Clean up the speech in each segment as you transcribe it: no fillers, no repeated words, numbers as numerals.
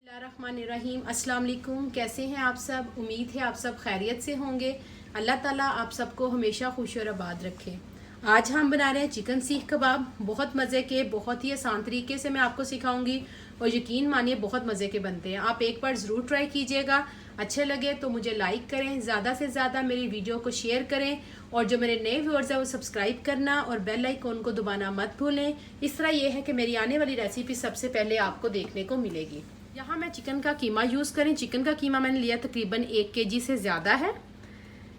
बिस्मिल्लाहिर्रहमानिर्रहीम। अस्सलाम वालेकुम। कैसे हैं आप सब? उम्मीद है आप सब खैरियत से होंगे। अल्लाह ताला आप सबको हमेशा खुश और आबाद रखे। आज हम बना रहे हैं चिकन सीख कबाब। बहुत मज़े के, बहुत ही आसान तरीके से मैं आपको सिखाऊंगी और यकीन मानिए बहुत मज़े के बनते हैं। आप एक बार ज़रूर ट्राई कीजिएगा। अच्छे लगे तो मुझे लाइक करें, ज़्यादा से ज़्यादा मेरी वीडियो को शेयर करें और जो मेरे नए व्यूअर्स हैं वो सब्सक्राइब करना और बेल आइकन को दबाना मत भूलें। इस तरह ये है कि मेरी आने वाली रेसिपी सबसे पहले आपको देखने को मिलेगी। यहाँ मैं चिकन का कीमा यूज़ करें। चिकन का कीमा मैंने लिया तकरीबन 1 केजी से ज़्यादा है।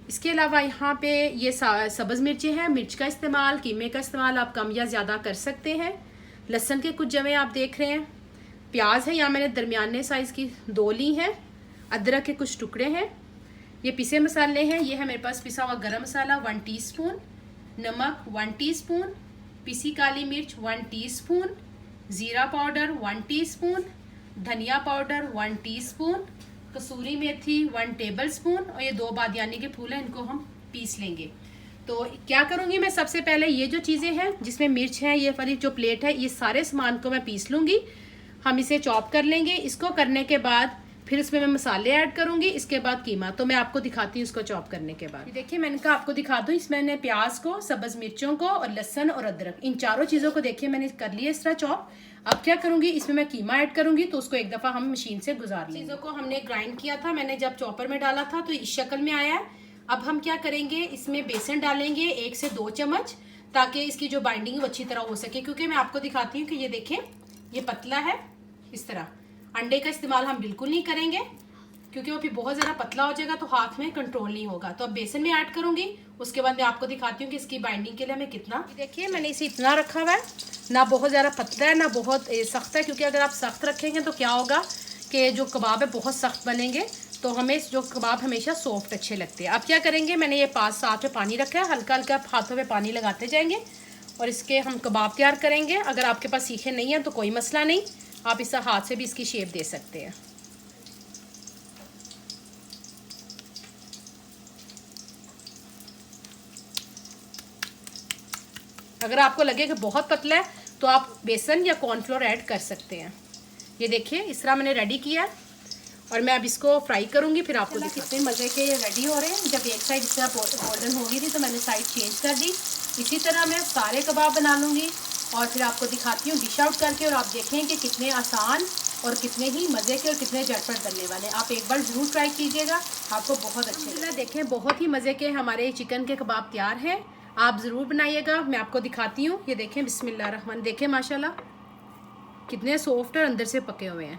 इसके अलावा यहाँ पे ये सब्ज़ मिर्चें हैं। मिर्च का इस्तेमाल, कीमे का इस्तेमाल आप कम या ज़्यादा कर सकते हैं। लहसुन के कुछ जवे आप देख रहे हैं। प्याज है, यहाँ मैंने दरमियाने साइज़ की 2 ली हैं। अदरक के कुछ टुकड़े हैं। ये पिसे मसाले हैं। ये है मेरे पास पिसा हुआ गरम मसाला 1 टीस्पून, नमक 1 टीस्पून, पिसी काली मिर्च 1 टीस्पून, ज़ीरा पाउडर 1 टीस्पून, धनिया पाउडर 1 टीस्पून, कसूरी मेथी 1 टेबलस्पून और ये 2 बादियानी के फूल हैं, इनको हम पीस लेंगे। तो क्या करूँगी मैं, सबसे पहले ये जो चीज़ें हैं जिसमें मिर्च है, ये वाली जो प्लेट है, ये सारे सामान को मैं पीस लूँगी। हम इसे चॉप कर लेंगे। इसको करने के बाद फिर इसमें मैं मसाले ऐड करूंगी। इसके बाद कीमा तो मैं आपको दिखाती हूँ इसको चॉप करने के बाद। देखिए मैंने कहा आपको दिखा दूँ। इसमें मैंने प्याज को, सब्ज मिर्चों को और लहसुन और अदरक, इन चारों चीज़ों को देखिए मैंने कर लिया इस तरह चॉप। अब क्या करूंगी, इसमें मैं कीमा ऐड करूंगी तो उसको एक दफ़ा हम मशीन से गुजार लेंगे। चीज़ों को हमने ग्राइंड किया था, मैंने जब चॉपर में डाला था तो इस शक्ल में आया है। अब हम क्या करेंगे, इसमें बेसन डालेंगे 1 से 2 चम्मच, ताकि इसकी जो बाइंडिंग है वो अच्छी तरह हो सके। क्योंकि मैं आपको दिखाती हूँ कि ये देखें, ये पतला है इस तरह। अंडे का इस्तेमाल हम बिल्कुल नहीं करेंगे क्योंकि वो फिर बहुत ज़्यादा पतला हो जाएगा तो हाथ में कंट्रोल नहीं होगा। तो अब बेसन में ऐड करूंगी। उसके बाद मैं आपको दिखाती हूँ कि इसकी बाइंडिंग के लिए हमें कितना। देखिए मैंने इसे इतना रखा हुआ है, ना बहुत ज़्यादा पतला है ना बहुत सख्त है। क्योंकि अगर आप सख्त रखेंगे तो क्या होगा कि जो कबाब है बहुत सख्त बनेंगे। तो हमें जो कबाब हमेशा सॉफ्ट अच्छे लगते हैं। अब क्या करेंगे, मैंने ये 5 साथ में पानी रखा है। हल्का हल्का हाथों में पानी लगाते जाएंगे और इसके हम कबाब तैयार करेंगे। अगर आपके पास सीखे नहीं है तो कोई मसला नहीं, आप इस हाथ से भी इसकी शेप दे सकते हैं। अगर आपको लगे कि बहुत पतला है तो आप बेसन या कॉर्नफ्लोर ऐड कर सकते हैं। ये देखिए इस तरह मैंने रेडी किया है और मैं अब इसको फ्राई करूंगी, फिर आपको कितने मज़े के ये रेडी हो रहे हैं। जब एक साइड इस तरह गोल्डन हो गई थी तो मैंने साइड चेंज कर दी। इसी तरह मैं सारे कबाब बना लूँगी और फिर आपको दिखाती हूँ डिश आउट करके। और आप देखें कि कितने आसान और कितने ही मज़े के और कितने झटपट बनने वाले। आप एक बार ज़रूर ट्राई कीजिएगा, आपको बहुत अच्छे लगेंगे। देखें बहुत ही मज़े के हमारे चिकन के कबाब तैयार हैं। आप ज़रूर बनाइएगा। मैं आपको दिखाती हूँ। ये देखें, बिस्मिल्लाह, देखें माशाल्लाह कितने सॉफ्ट और अंदर से पके हुए हैं।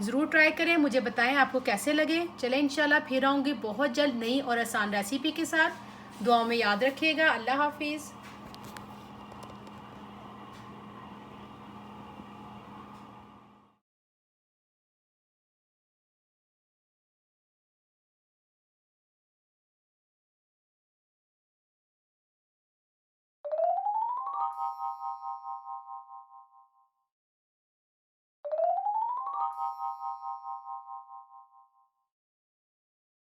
ज़रूर ट्राई करें, मुझे बताएं आपको कैसे लगे। चलें इंशाल्लाह फिर आऊँगी बहुत जल्द नई और आसान रेसिपी के साथ। दुआओं में याद रखिएगा। अल्लाह हाफिज़।